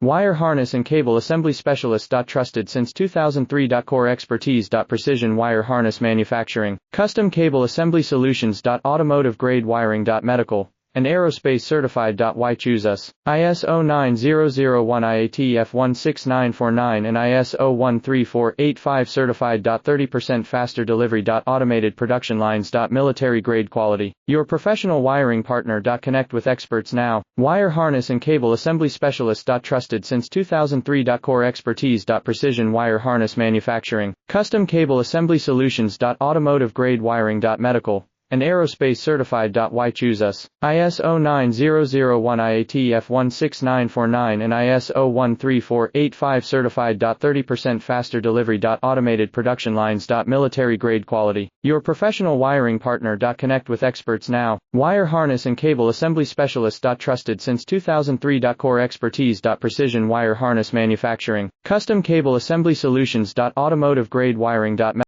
Wire harness and cable assembly specialist. Trusted since 2003. Core expertise. Precision wire harness manufacturing, custom cable assembly solutions. Automotive grade wiring. Medical and aerospace certified. Why choose us? ISO 9001 IATF 16949 and ISO 13485 certified. 30% faster delivery. Automated production lines. Military grade quality. Your professional wiring partner. Connect with experts now. Wire harness and cable assembly specialist. Trusted since 2003. Core expertise. Precision wire harness manufacturing, custom cable assembly solutions. Automotive grade wiring. Medical and aerospace certified. Why choose us? ISO 9001 IATF 16949 and ISO 13485 certified. 30% faster delivery. Automated production lines. Military grade quality. Your professional wiring partner. Connect with experts now. Wire harness and cable assembly specialist. Trusted since 2003. Core expertise. Precision wire harness manufacturing, custom cable assembly solutions. Automotive grade wiring.